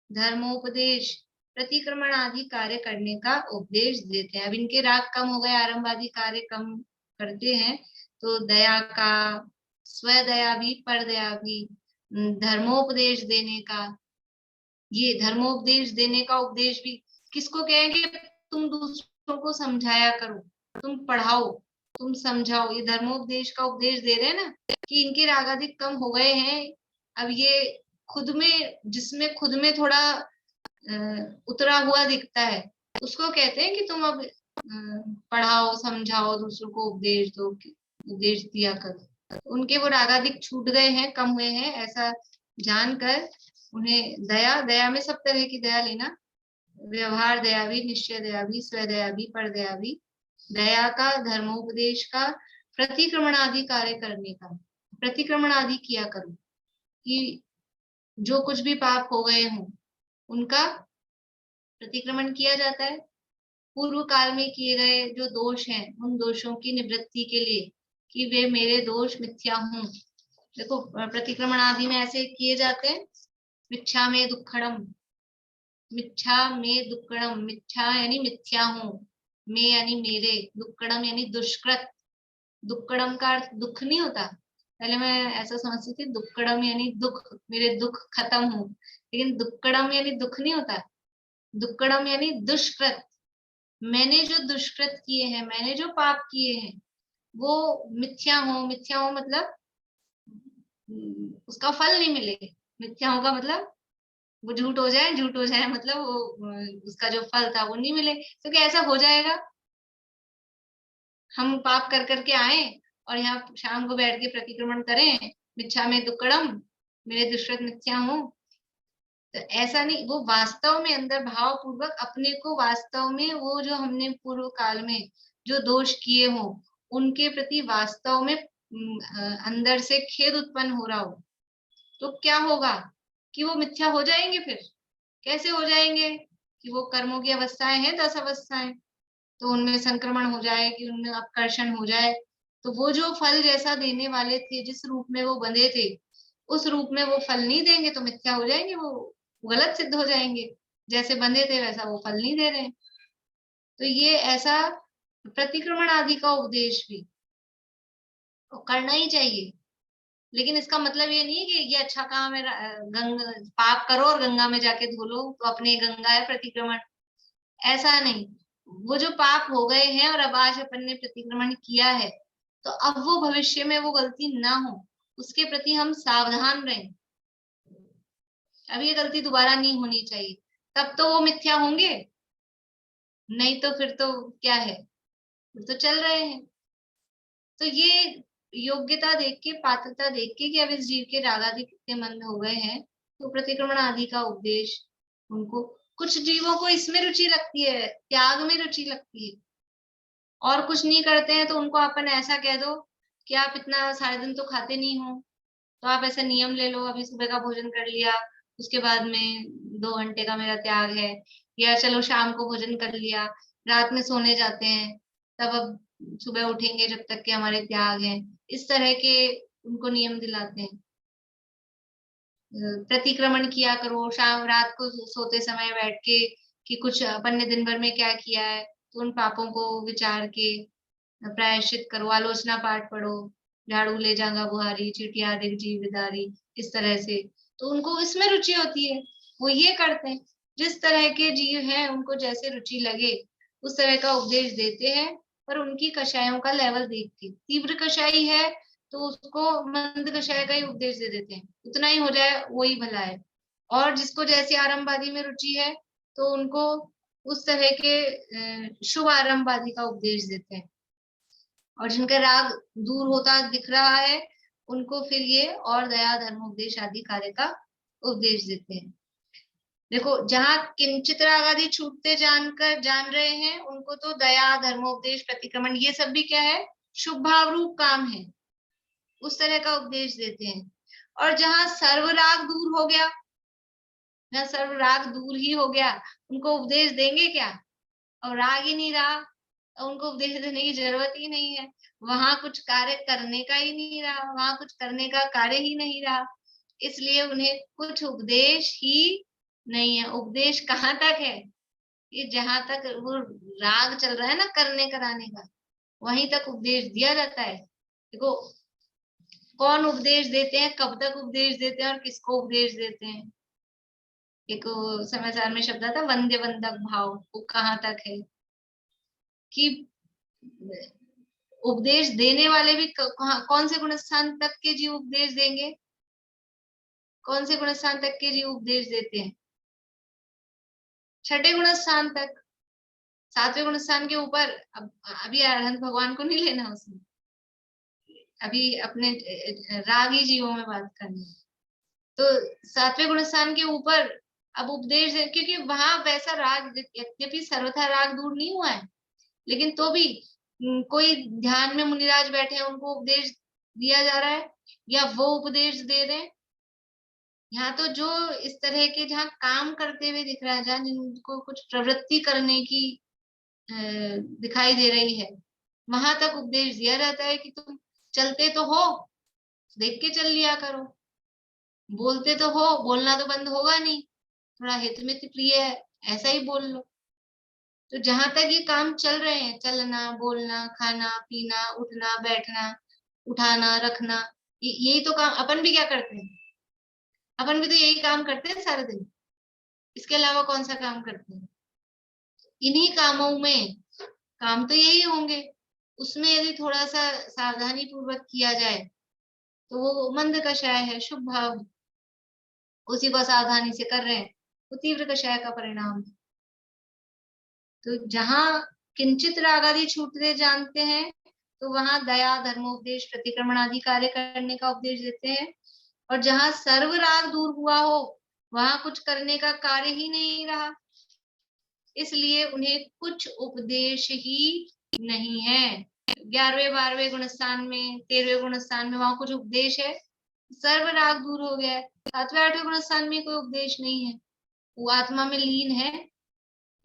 धर्मोपदेश, प्रतिक्रमण आदि कार्य करने का उपदेश देते हैं। अब इनके राग कम हो गए, आरंभ आदि कार्य कम करते हैं, तो दया का, स्वदया भी, परदया भी, धर्मोपदेश देने का, ये धर्मोपदेश देने का उपदेश भी किसको कहेंगे? तुम दूसरों को समझाया करो, तुम पढ़ाओ, तुम समझाओ, ये धर्मोपदेश का उपदेश दे रहे हैं ना, कि इनके राग अधिक कम हो गए हैं। अब ये खुद में, जिसमें खुद में थोड़ा उतरा हुआ दिखता है, उसको कहते हैं कि तुम अब पढ़ाओ, समझाओ, दूसरों को उपदेश दो, उपदेश दिया करो। उनके वो रागाधिक छूट गए हैं, कम हुए हैं, ऐसा जानकर उन्हें दया, दया में सब तरह की दया लेना, व्यवहार दया भी, निश्चय दया भी, स्वदया भी, पर दया भी, दया का, धर्मोपदेश का, प्रतिक्रमण आदि कार्य करने का, प्रतिक्रमण आदि किया करो, कि जो कुछ भी पाप हो गए हों उनका प्रतिक्रमण किया जाता है। पूर्व काल में किए गए जो दोष हैं, उन दोषों की निवृत्ति के लिए, कि वे मेरे दोष मिथ्या हों। देखो प्रतिक्रमण आदि में ऐसे किए जाते हैं, मिच्छा में दुक्खड़म, मिच्छा में दुक्कड़म, मिच्छा यानी मिथ्या हूं, में यानी मेरे, दुक्कड़म यानी दुष्कृत। दुक्कड़म का अर्थ दुख नहीं होता, पहले मैं ऐसा समझती थी, दुक्कड़म यानी दुख, मेरे दुख खत्म हो, लेकिन दुक्कड़म यानी दुख नहीं होता, दुक्कड़म यानी दुष्कृत। मैंने जो दुष्कृत किए हैं, मैंने जो पाप किए हैं, वो मिथ्या हो, मिथ्या हो मतलब उसका फल नहीं मिले, मिथ्या होगा मतलब वो झूठ हो जाए, झूठ हो जाए मतलब वो उसका जो फल था वो नहीं मिले। क्योंकि ऐसा हो जाएगा, हम पाप कर करके आए और यहाँ शाम को बैठ के प्रतिक्रमण करें, मिच्छा में दुक्कड़म, मेरे दुष्कृत मिथ्या हूँ, तो ऐसा नहीं, वो वास्तव में अंदर भाव पूर्वक अपने को, वास्तव में वो जो हमने पूर्व काल में जो दोष किए हो उनके प्रति वास्तव में अंदर से खेद उत्पन्न हो रहा हो, तो क्या होगा कि वो मिथ्या हो जाएंगे। फिर कैसे हो जाएंगे? कि वो कर्मों की अवस्थाएं हैं, 10 अवस्थाएं, तो उनमें संक्रमण हो जाए, कि उनमें आकर्षण हो जाए, तो वो जो फल जैसा देने वाले थे, जिस रूप में वो बंधे थे, उस रूप में वो फल नहीं देंगे, तो मिथ्या हो जाएंगे, वो गलत सिद्ध हो जाएंगे, जैसे बंधे थे वैसा वो फल नहीं दे रहे। तो ये ऐसा प्रतिक्रमण आदि का उपदेश भी करना ही चाहिए। लेकिन इसका मतलब ये नहीं है कि ये अच्छा काम है, गंगा पाप करो और गंगा में जाके धो लो तो अपने गंगा है प्रतिक्रमण, ऐसा नहीं। वो जो पाप हो गए हैं और अब आज अपन ने प्रतिक्रमण किया है, तो अब वो भविष्य में वो गलती ना हो, उसके प्रति हम सावधान रहें, अब ये गलती दोबारा नहीं होनी चाहिए, तब तो वो मिथ्या होंगे, नहीं तो फिर तो क्या है, फिर तो चल रहे हैं। तो ये योग्यता देख के, पात्रता देख के, कि अब इस जीव के रागादि कितने मंद हो गए हैं, तो प्रतिक्रमण आदि का उपदेश उनको, कुछ जीवों को इसमें रुचि लगती है, त्याग में रुचि लगती है, और कुछ नहीं करते हैं तो उनको अपन ऐसा कह दो कि आप इतना सारे दिन तो खाते नहीं हो, तो आप ऐसा नियम ले लो, अभी सुबह का भोजन कर लिया, उसके बाद में 2 घंटे का मेरा त्याग है, या चलो शाम को भोजन कर लिया, रात में सोने जाते हैं, तब अब सुबह उठेंगे जब तक के हमारे त्याग है, इस तरह के उनको नियम दिलाते हैं। प्रतिक्रमण किया करो, शाम रात को सोते समय बैठ के, कि कुछ अपन ने दिन भर में क्या किया है, तो उन पापों को विचार के प्रायश्चित करो, आलोचना पाठ पढ़ो, झाड़ू ले जागा बुहारी, चीटिया दिख जीव विदारी, इस तरह से, तो उनको इसमें रुचि होती है, वो ये करते हैं। जिस तरह के जीव हैं उनको जैसे रुचि लगे उस तरह का उपदेश देते हैं, पर उनकी कषायों का लेवल देख के, तीव्र कषाई है तो उसको मंद कषाय का ही उपदेश दे देते हैं, उतना ही हो जाए वही भला है। और जिसको जैसे आरंभवादी में रुचि है तो उनको उस तरह के शुभ आरंभवादी का उपदेश देते हैं, और जिनका राग दूर होता दिख रहा है उनको फिर ये और दया, धर्म, उपदेश आदि कार्य का उपदेश देते हैं। देखो, जहाँ किंचित राग आदि छूटते जान रहे हैं उनको तो दया, धर्मोपदेश, प्रतिक्रमण, ये सब भी क्या है, शुभ भाव रूप काम है, उस तरह का उपदेश देते हैं। और जहाँ सर्व राग दूर हो गया, जहाँ सर्व राग दूर ही हो गया, उनको उपदेश देंगे क्या, और राग ही नहीं रहा, उनको उपदेश देने की जरूरत ही नहीं है, वहां कुछ कार्य करने का ही नहीं रहा, वहां कुछ करने का कार्य ही नहीं रहा, इसलिए उन्हें कुछ उपदेश ही नहीं है। उपदेश कहाँ तक है, ये जहां तक वो राग चल रहा है ना करने कराने का, वहीं तक उपदेश दिया जाता है। देखो, कौन उपदेश देते हैं, कब तक उपदेश देते हैं और किसको उपदेश देते हैं। एक समाचार में शब्द था वंद्य वंदक भाव, वो कहाँ तक है कि उपदेश देने वाले भी कौन से गुणस्थान तक के जीव उपदेश देंगे, कौन से गुणस्थान तक के जीव उपदेश देते हैं, छठे गुणस्थान तक। सातवें गुणस्थान के ऊपर अभी अरहंत भगवान को नहीं लेना उसमें, अभी अपने रागी जीवों में बात करनी है। तो सातवें गुणस्थान के ऊपर अब उपदेश, क्योंकि वहां वैसा राग, यद्यपि सर्वथा राग दूर नहीं हुआ है, लेकिन तो भी कोई ध्यान में मुनिराज बैठे हैं, उनको उपदेश दिया जा रहा है या वो उपदेश दे रहे हैं। यहाँ तो जो इस तरह के जहाँ काम करते हुए दिख रहा है, जहाँ जिनको कुछ प्रवृत्ति करने की दिखाई दे रही है, वहां तक उपदेश दिया जाता है कि तुम चलते तो हो, देख के चल लिया करो, बोलते तो हो, बोलना तो बंद होगा नहीं, थोड़ा हित मित प्रिय है, ऐसा ही बोल लो। तो जहां तक ये काम चल रहे हैं, चलना, बोलना, खाना पीना, उठना बैठना, उठाना रखना, यही तो काम अपन भी क्या करते हैं, अपन भी तो यही काम करते हैं सारे दिन, इसके अलावा कौन सा काम करते हैं। इन्हीं कामों में काम तो यही होंगे, उसमें यदि थोड़ा सा सावधानी पूर्वक किया जाए तो वो मंद कषाय है, शुभ भाव, उसी को सावधानी से कर रहे हैं तो तीव्र कषाय का परिणाम है। तो जहां किंचित राग आदि छूटते जानते हैं तो वहां दया, धर्मोपदेश, प्रतिक्रमण आदि कार्य करने का उपदेश देते हैं। और जहां सर्व राग दूर हुआ हो, वहां कुछ करने का कार्य ही नहीं रहा, इसलिए उन्हें कुछ उपदेश ही नहीं है। 11वें 12वें गुणस्थान में, 13वें गुणस्थान में वहां कुछ उपदेश है, सर्व राग दूर हो गया है। 7वें 8वें गुणस्थान में कोई उपदेश नहीं है, वो आत्मा में लीन है,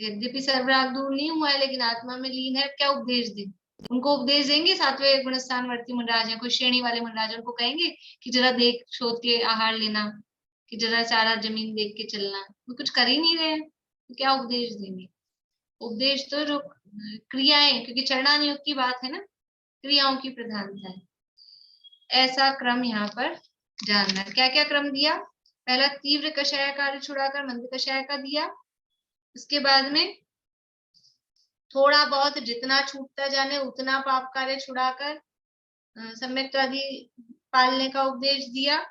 यद्यपि सर्वराग दूर नहीं हुआ है लेकिन आत्मा में लीन है, क्या उपदेश दे, उनको उपदेश देंगे। 7वें गुणस्थान वर्ती मुनराज है, कोई श्रेणी वाले मुनराज, उनको कहेंगे कि जरा देख सोच के आहार लेना, कि जरा सारा जमीन देख के चलना, वो कुछ कर ही नहीं रहे हैं, तो क्या उपदेश देंगे। उपदेश तो जो क्रियाएं, क्योंकि चरणान योग की बात है ना, क्रियाओं की प्रधानता है, ऐसा क्रम यहाँ पर जानना है। क्या क्या क्रम दिया, पहला तीव्र कषाय कार्य छुड़ाकर मंद कषाय का दिया, उसके बाद में थोड़ा बहुत जितना छूटता जाने उतना पाप कार्य छुड़ाकर सम्यक आदि पालने का उपदेश दिया।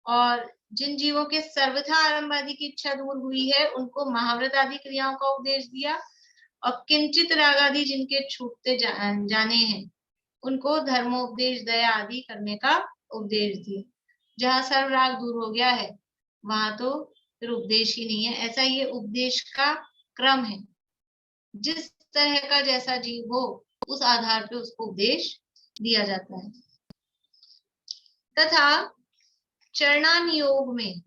और जिन जीवों के सर्वथा आरंभ आदि की इच्छा दूर हुई है उनको महाव्रत आदि क्रियाओं का उपदेश दिया। और किंचित राग आदि जिनके छूटते जाने हैं उनको धर्मोपदेश, दया आदि करने का उपदेश दिया। जहां सर्व राग दूर हो गया है वहां तो फिर उपदेश ही नहीं है, ऐसा ये उपदेश का क्रम है। जिस तरह का जैसा जीव हो उस आधार पे उसको उपदेश दिया जाता है। तथा चरणान योग में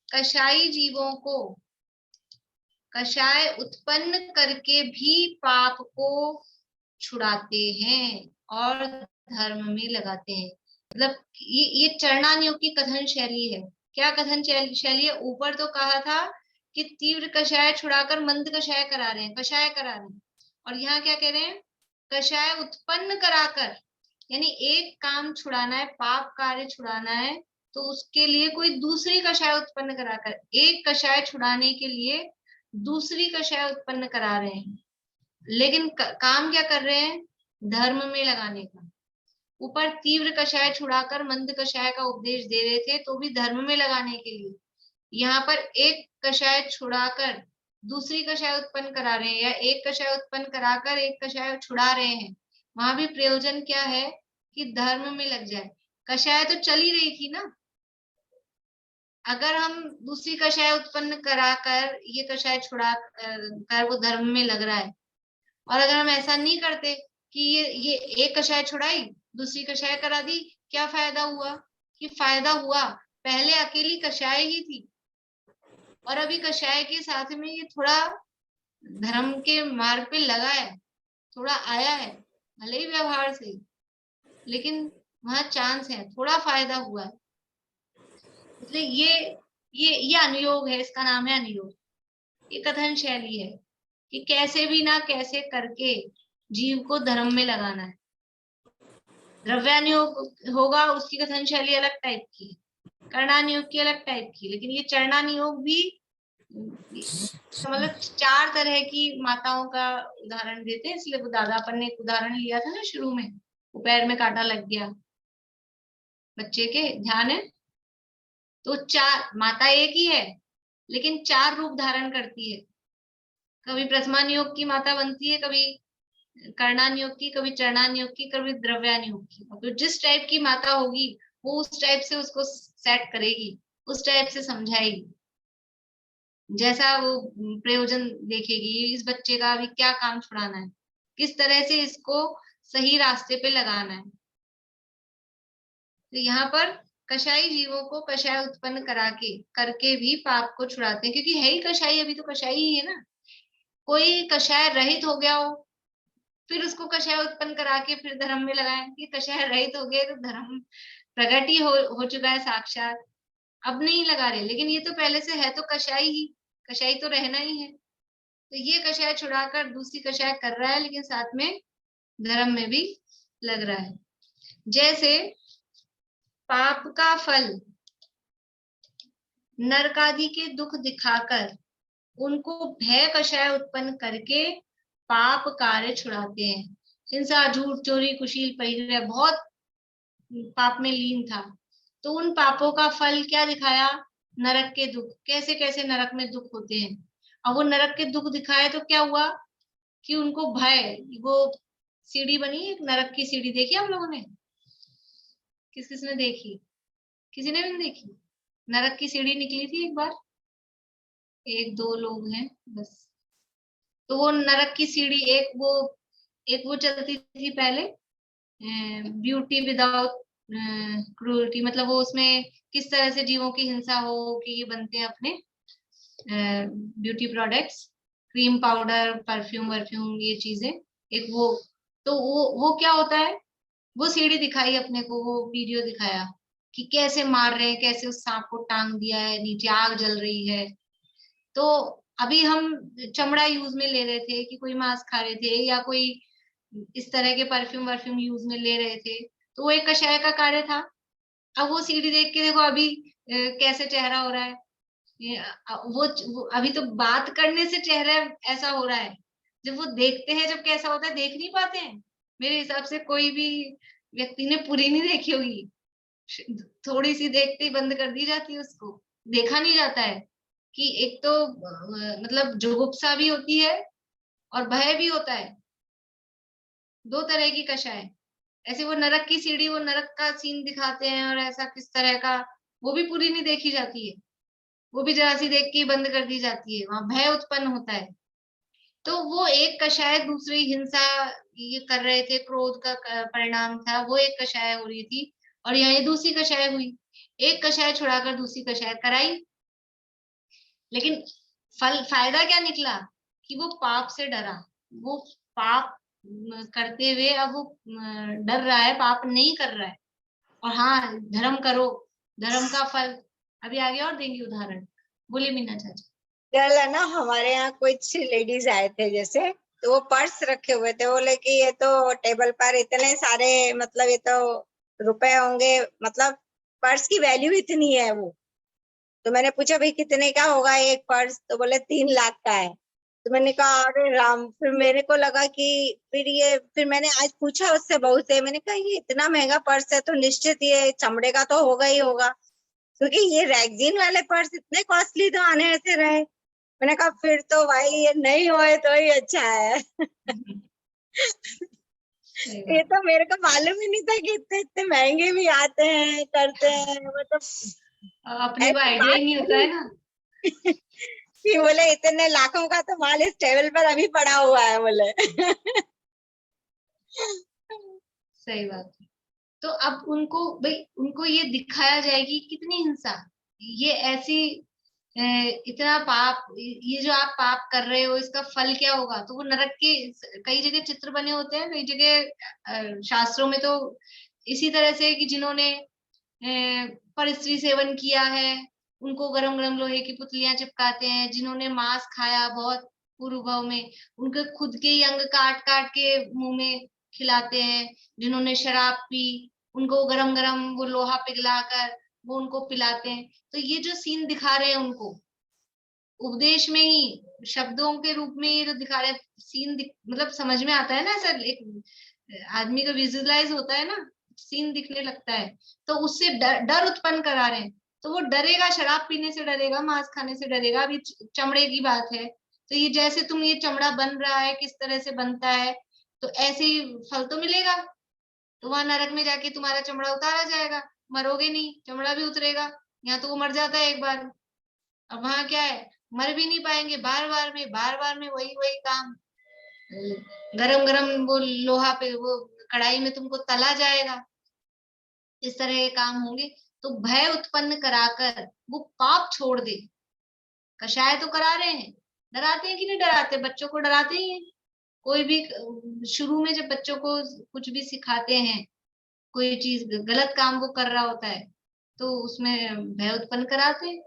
कषाई जीवों को कषाय उत्पन्न करके भी पाप को छुड़ाते हैं और धर्म में लगाते हैं। मतलब ये चरणान योग की कथन शैली है। क्या कथन शैली है, ऊपर तो कहा था कि तीव्र कषाय छुड़ाकर मंद कषाय करा रहे हैं, कषाय करा रहे हैं, और यहाँ क्या कह रहे हैं, कषाय उत्पन्न कराकर, यानी एक काम छुड़ाना है, पाप कार्य छुड़ाना है, तो उसके लिए कोई दूसरी कषाय उत्पन्न कराकर, एक कषाय छुड़ाने के लिए दूसरी कषाय उत्पन्न करा रहे हैं, लेकिन काम क्या कर रहे हैं, धर्म में लगाने का। ऊपर तीव्र कषाय छुड़ाकर मंद कषाय का उपदेश दे रहे थे तो भी धर्म में लगाने के लिए, यहाँ पर एक कषाय छुड़ाकर दूसरी कषाय उत्पन्न करा रहे हैं, या एक कषाय उत्पन्न कराकर एक कषाय छुड़ा रहे हैं, वहां भी प्रयोजन क्या है कि धर्म में लग जाए। कषाय तो चल ही रही थी ना, अगर हम दूसरी कषाय उत्पन्न कराकर ये कषाय छुड़ा कर वो धर्म में लग रहा है, और अगर हम ऐसा नहीं करते कि ये एक कषाय छुड़ाई दूसरी कषाय करा दी, क्या फायदा हुआ? कि फायदा हुआ पहले अकेली कषाय ही थी, और अभी कषाय के साथ में ये थोड़ा धर्म के मार्ग पे लगा है, थोड़ा आया है, भले ही व्यवहार से, लेकिन वहां चांस है, थोड़ा फायदा हुआ है। इसलिए ये अनुयोग है, इसका नाम है अनुयोग। ये कथन शैली है कि कैसे भी ना कैसे करके जीव को धर्म में लगाना है। द्रव्यानुयोग होगा, उसकी कथन शैली अलग टाइप की, कर्णानुयोग की अलग टाइप की, लेकिन ये चरणानुयोग भी मतलब 4 तरह की माताओं का उदाहरण देते हैं। इसलिए वो दादा अपन ने एक उदाहरण लिया था ना शुरू में, वो पैर में कांटा लग गया बच्चे के, ध्यान है? तो 4 माता एक ही है, लेकिन 4 रूप धारण करती है। कभी प्रथमानुयोग की माता बनती है, कभी कर्णानुयोग की, कभी चरणानुयोग की, कभी द्रव्यानुयोग की। तो जिस टाइप की माता होगी वो उस टाइप से उसको सेट करेगी, उस टाइप से समझाएगी, जैसा वो प्रयोजन देखेगी, इस बच्चे का अभी क्या काम छुड़ाना है, किस तरह से इसको सही रास्ते पे लगाना है। तो यहाँ पर कषाई जीवों को कषाय उत्पन्न करके भी पाप को छुड़ाते हैं, क्योंकि है ही कषाई, अभी तो कषाई ही है ना। कोई कषाय रहित हो गया हो, फिर उसको कषाय उत्पन्न करा के फिर धर्म में लगाएं कि कषाय रहित हो गए तो धर्म प्रकट ही हो चुका है साक्षात, अब नहीं लगा रहे। लेकिन ये तो पहले से है तो कषाय ही, कषाय तो रहना ही है। तो ये कषाय छुड़ाकर दूसरी कषाय कर रहा है, लेकिन साथ में धर्म में भी लग रहा है। जैसे पाप का फल नरकादि के दुख दिखाकर उनको भय कषाय उत्पन्न करके पाप कार्य छुड़ाते हैं। हिंसा, झूठ, चोरी, कुशील, परिग्रह, बहुत पाप में लीन था, तो उन पापों का फल क्या दिखाया? नरक के दुख। कैसे कैसे नरक में दुख होते हैं। अब वो नरक के दुख दिखाए तो क्या हुआ कि उनको भय, वो सीढ़ी बनी, एक नरक की सीढ़ी देखी हम लोगों ने? किस किसने देखी? किसी ने भी नहीं देखी? नरक की सीढ़ी निकली थी एक बार, 1-2 लोग हैं बस। तो वो नरक की सीढ़ी एक वो चलती थी पहले, ब्यूटी विदाउट क्रूरटी, मतलब वो उसमें किस तरह से जीवों की हिंसा हो कि ये बनते हैं अपने beauty products, cream, powder, perfume वर्फ्यूम, ये चीजें। एक वो, तो वो क्या होता है, वो सीढ़ी दिखाई अपने को, वो वीडियो दिखाया कि कैसे मार रहे हैं, कैसे उस सांप को टांग दिया है, नीचे आग जल रही है। तो अभी हम चमड़ा यूज में ले रहे थे कि कोई मांस खा रहे थे, या कोई इस तरह के परफ्यूम वर्फ्यूम यूज में ले रहे थे, तो वो एक कषाय का कार्य था। अब वो सीढ़ी देख के देखो अभी कैसे चेहरा हो रहा है। वो अभी तो बात करने से चेहरा ऐसा हो रहा है, जब वो देखते हैं, जब कैसा होता है देख नहीं पाते हैं। मेरे हिसाब से कोई भी व्यक्ति ने पूरी नहीं देखी होगी, थोड़ी सी देखते ही बंद कर दी जाती है उसको, देखा नहीं जाता है कि एक तो मतलब जुगुप्सा भी होती है और भय भी होता है, 2 तरह की कषाय। ऐसे वो नरक की सीढ़ी, वो नरक का सीन दिखाते हैं, और ऐसा किस तरह का, वो भी पूरी नहीं देखी जाती है, वो भी जरा सी देख के बंद कर दी जाती है, वहां भय उत्पन्न होता है। तो वो एक कषाय दूसरी हिंसा ये कर रहे थे, क्रोध का परिणाम था, वो एक कषाय हो रही थी, और यहाँ ये दूसरी कषाय हुई। एक कषाय छुड़ाकर दूसरी कषाय कराई, लेकिन फायदा क्या निकला कि वो पाप से डरा, वो पाप करते हुए अब वो डर रहा है, पाप नहीं कर रहा है। और हाँ, धर्म करो, धर्म का फल अभी आगे और देंगे उदाहरण। बोलिए मीना चाची। कल है ना हमारे यहाँ कुछ लेडीज आए थे, जैसे तो वो पर्स रखे हुए थे, बोले कि ये तो टेबल पर इतने सारे, मतलब ये तो रुपए होंगे, मतलब पर्स की वैल्यू इतनी है वो। तो मैंने पूछा भाई कितने का होगा एक पर्स, तो बोले 3 लाख का है। तो मैंने कहा अरे राम, फिर मेरे को लगा कि फिर मैंने आज पूछा उससे बहू से, मैंने कहा ये इतना महंगा पर्स है तो निश्चित ये चमड़े का तो होगा ही होगा, क्योंकि ये रैगजीन वाले पर्स इतने कॉस्टली तो आने ऐसे रहे। मैंने कहा फिर तो भाई ये नहीं होए तो ही अच्छा है। ये तो मेरे को मालूम ही नहीं था कि इतने इतने महंगे भी आते हैं, करते हैं, मतलब अपने को ऐसी आइडिया बात ही नहीं होता है करी ना। कि बोले इतने लाखों का तो माल इस टेबल पर अभी पड़ा हुआ है बोले। सही बात है। तो अब उनको भाई, उनको ये दिखाया जाएगी कितनी हिंसा, ये ऐसी इतना पाप, ये जो आप पाप कर रहे हो इसका फल क्या होगा। तो वो नरक के कई जगह चित्र बने होते हैं, कई जगह शास्त्रों में तो इसी तरह से कि जिन्होंने परस्त्री सेवन किया है उनको गरम गरम लोहे की पुतलियां चिपकाते हैं, जिन्होंने मांस खाया बहुत पूर्व भाव में उनके खुद के ही अंग काट काट के मुंह में खिलाते हैं, जिन्होंने शराब पी उनको गरम गरम वो लोहा पिघलाकर वो उनको पिलाते हैं। तो ये जो सीन दिखा रहे हैं उनको उपदेश में ही शब्दों के रूप में ये जो दिखा रहे हैं सीन मतलब समझ में आता है ना सर, एक आदमी का विजुअलाइज होता है ना, सीन दिखने लगता है। तो उससे डर उत्पन्न करा रहे हैं। तो वो डरेगा, शराब पीने से डरेगा, मांस खाने से डरेगा। अभी चमड़े की बात है, तो ये जैसे तुम ये चमड़ा बन रहा है किस तरह से बनता है, तो ऐसे ही फल तो मिलेगा। तो वहां नरक में जाके तुम्हारा चमड़ा उतारा जाएगा, मरोगे नहीं, चमड़ा भी उतरेगा। यहाँ तो वो मर जाता है एक बार। अब वहां क्या है, मर भी नहीं पाएंगे, बार बार में वही वही काम, गरम गरम वो लोहा पे वो कढ़ाई में तुमको तला जाएगा, इस तरह के काम होंगे। तो भय उत्पन्न कराकर वो पाप छोड़ दे। कषाय तो करा रहे हैं, डराते हैं कि नहीं डराते, बच्चों को डराते ही हैं। कोई भी शुरू में जब बच्चों को कुछ भी सिखाते हैं, कोई चीज गलत काम वो कर रहा होता है तो उसमें भय उत्पन्न कराते हैं।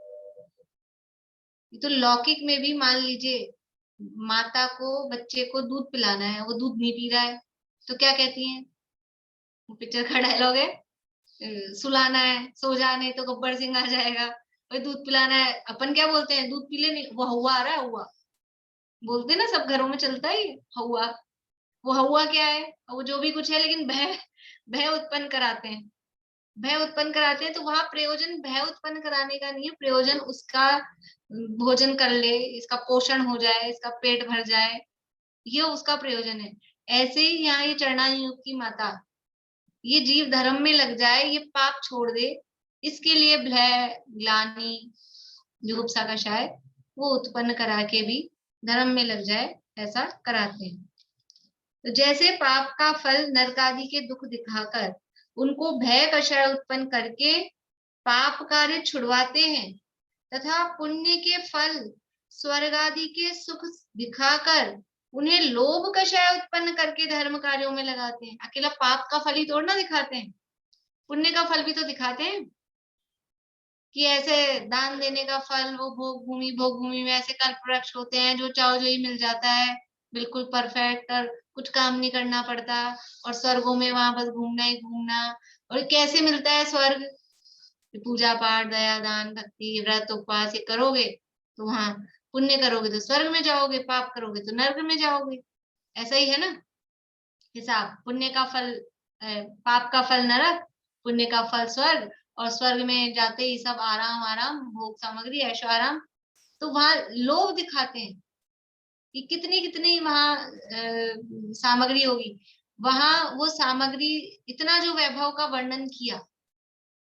तो लौकिक में भी मान लीजिए माता को बच्चे को दूध पिलाना है, वो दूध नहीं पी रहा है, तो क्या कहती हैं, वो पिक्चर का डायलॉग है, सुलाना है सो जा नहीं तो गब्बर सिंह आ जाएगा। भाई दूध पिलाना है, अपन क्या बोलते हैं, दूध पी ले, नहीं वो हवा आ रहा है, हुआ बोलते हैं ना, सब घरों में चलता है हवा। वो हवा क्या है, वो जो भी कुछ है, लेकिन भय भय उत्पन्न कराते हैं, भय उत्पन्न कराते हैं। तो वहां प्रयोजन भय उत्पन्न कराने का नहीं है, प्रयोजन उसका भोजन कर ले, इसका पोषण हो जाए, इसका पेट भर जाए, ये उसका प्रयोजन है। ऐसे ही यहाँ ये चरणायुग युग की माता, ये जीव धर्म में लग जाए, ये पाप छोड़ दे, इसके लिए भय ग्लानि जुगुप्सा कषाय वो उत्पन्न करा के भी धर्म में लग जाए, ऐसा कराते हैं। तो जैसे पाप का फल नरक आदि के दुख दिखाकर उनको भय कषाय उत्पन्न करके पाप कार्य छुड़वाते हैं, तथा पुण्य के फल स्वर्ग आदि के सुख दिखाकर उन्हें लोभ कषाय उत्पन्न करके धर्म कार्यों में लगाते हैं। अकेला पाप का फल ही थोड़ा ना दिखाते हैं, पुण्य का फल भी तो दिखाते हैं कि ऐसे दान देने का फल, वो भोग भूमि में ऐसे कल्प वृक्ष होते हैं जो चाहो जो ही मिल जाता है, बिल्कुल परफेक्ट, और कुछ काम नहीं करना पड़ता, और स्वर्गों में वहां बस घूमना ही घूमना। और कैसे मिलता है स्वर्ग, पूजा पाठ दया दान भक्ति व्रत उपवास ये करोगे तो वहां, पुण्य करोगे तो स्वर्ग में जाओगे, पाप करोगे तो नर्क में जाओगे। ऐसा ही है ना हिसाब, पुण्य का फल पाप का फल नरक, पुण्य का फल स्वर्ग, और स्वर्ग में जाते ही सब आराम आराम, भोग सामग्री ऐशो आराम। तो वहां लोभ दिखाते हैं कि कितनी कितनी वहां सामग्री होगी, वहां वो सामग्री, इतना जो वैभव का वर्णन किया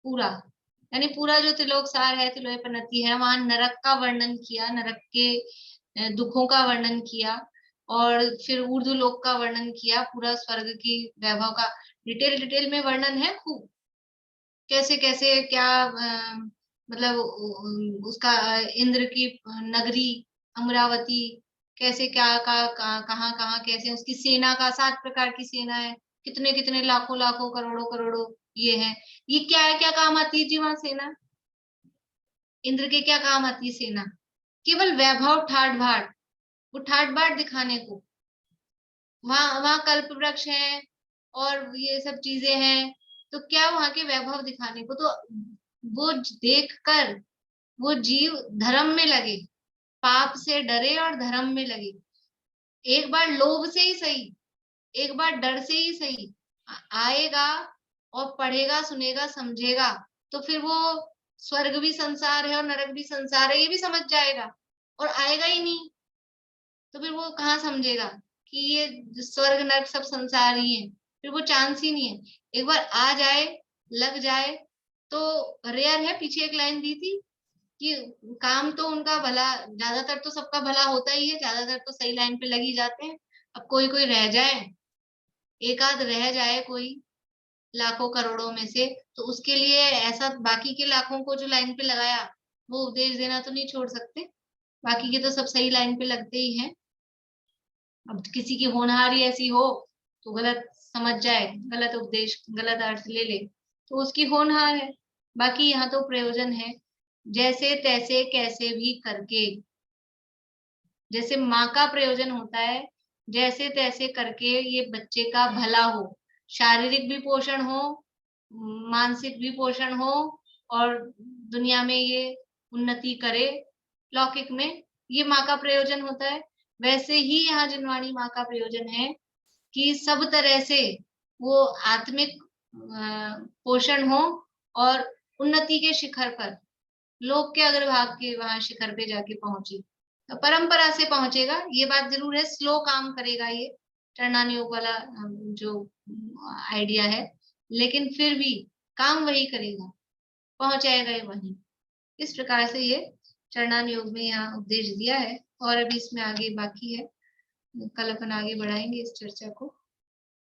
पूरा, यानी पूरा जो त्रिलोक सार है, त्रिलोक पनति है, वहां नरक का वर्णन किया, नरक के दुखों का वर्णन किया, और फिर ऊर्ध्व लोक का वर्णन किया, पूरा स्वर्ग की वैभव का डिटेल डिटेल में वर्णन है खूब, कैसे कैसे क्या मतलब उसका इंद्र की नगरी अमरावती, कैसे क्या कहाँ कहाँ कैसे उसकी सेना का 7 प्रकार की सेना है, कितने कितने लाखों लाखों करोड़ों करोड़ों ये है। ये क्या है, क्या काम आती है जी वहां सेना, इंद्र के क्या काम आती है सेना, केवल वैभव ठाट बाट, वो ठाट बाट दिखाने को। वहां वहां कल्प वृक्ष है और ये सब चीजें हैं, तो क्या वहां के वैभव दिखाने को, तो वो देखकर वो जीव धर्म में लगे, पाप से डरे और धर्म में लगे। एक बार लोभ से ही सही, एक बार डर से ही सही आएगा और पढ़ेगा सुनेगा समझेगा, तो फिर वो स्वर्ग भी संसार है और नरक भी संसार है ये भी समझ जाएगा। और आएगा ही नहीं तो फिर वो कहाँ समझेगा कि ये स्वर्ग नरक सब संसार ही है, फिर वो चांस ही नहीं है। एक बार आ जाए, लग जाए, तो रेयर है, पीछे एक लाइन दी थी कि काम तो उनका भला, ज्यादातर तो सबका भला होता ही है, ज्यादातर तो सही लाइन पे लगी जाते हैं। अब कोई कोई रह जाए, एक आध रह जाए कोई लाखों करोड़ों में से, तो उसके लिए ऐसा बाकी के लाखों को जो लाइन पे लगाया वो उपदेश देना तो नहीं छोड़ सकते। बाकी के तो सब सही लाइन पे लगते ही हैं। अब किसी की होनहारी ऐसी हो तो गलत समझ जाए, गलत उपदेश, गलत अर्थ ले ले, तो उसकी होनहार है। बाकी यहाँ तो प्रयोजन है, जैसे तैसे कैसे भी करके। जैसे माँ का प्रयोजन होता है, जैसे तैसे करके ये बच्चे का भला हो, शारीरिक भी पोषण हो, मानसिक भी पोषण हो, और दुनिया में ये उन्नति करे, लौकिक में, ये माँ का प्रयोजन होता है। वैसे ही यहाँ जिनवाणी माँ का प्रयोजन है कि सब तरह से वो आत्मिक पोषण हो और उन्नति के शिखर पर, लोक के अग्रभाग के वहां शिखर पे जाके पहुंचे, तो परंपरा से पहुंचेगा, ये बात जरूर है। स्लो काम करेगा ये चरणान योग वाला जो आइडिया है, लेकिन फिर भी काम वही करेगा, पहुंचाएगा ये वहीं। इस प्रकार से ये चरणान योग में यहाँ उपदेश दिया है, और अभी इसमें आगे बाकी है, कल अपन आगे बढ़ाएंगे इस चर्चा को।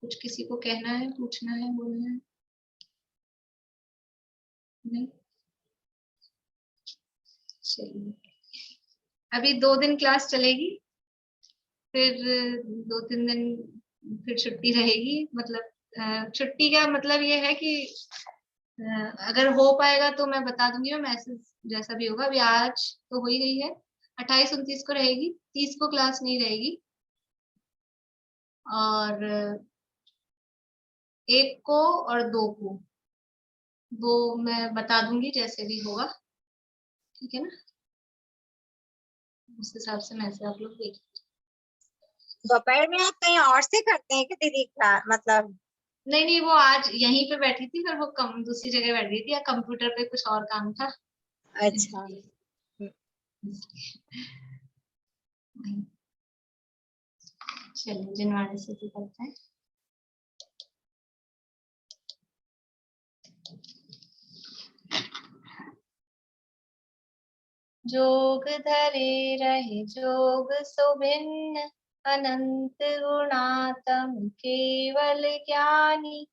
कुछ किसी को कहना है, पूछना है, बोलना है? नहीं? चलिए, अभी 2 दिन क्लास चलेगी, फिर 2-3 दिन फिर छुट्टी रहेगी। मतलब छुट्टी का मतलब ये है कि अगर हो पाएगा तो मैं बता दूंगी, मैं मैसेज जैसा भी होगा। अभी आज तो हो ही गई है, 28-29 को रहेगी, 30 को क्लास नहीं रहेगी, और 1 को और 2 को, वो मैं बता दूंगी जैसे भी होगा, ठीक है ना? उस हिसाब से मैसेज आप लोग देख। दोपहर में आप कहीं और से करते हैं क्या दीदी? मतलब नहीं नहीं, वो आज यहीं पे बैठी थी, फिर वो दूसरी जगह बैठ गई थी, या कंप्यूटर पे कुछ और काम था। अच्छा। चलिए, जिनवाणी से भी करते हैं। जोग धरे रहे जोग सो भिन्न, अनंत गुणातम केवल ज्ञानी,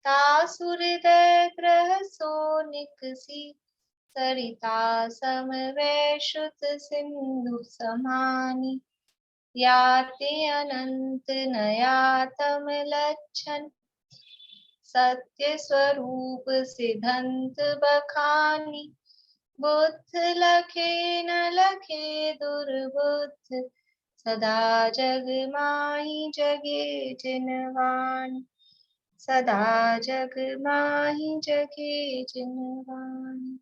तासुर हृदय ग्रह सो निकसी, सरिता सम वैश्रुत सिंधु समानी, याते अनंत नयातम लक्षण, सत्य स्वरूप सिद्धांत बखानी, बुद्ध लखे न लखे दुर्बुद्ध, सदा जग माही जगे जिनवाणी, सदा जग माही जगे जिनवाणी।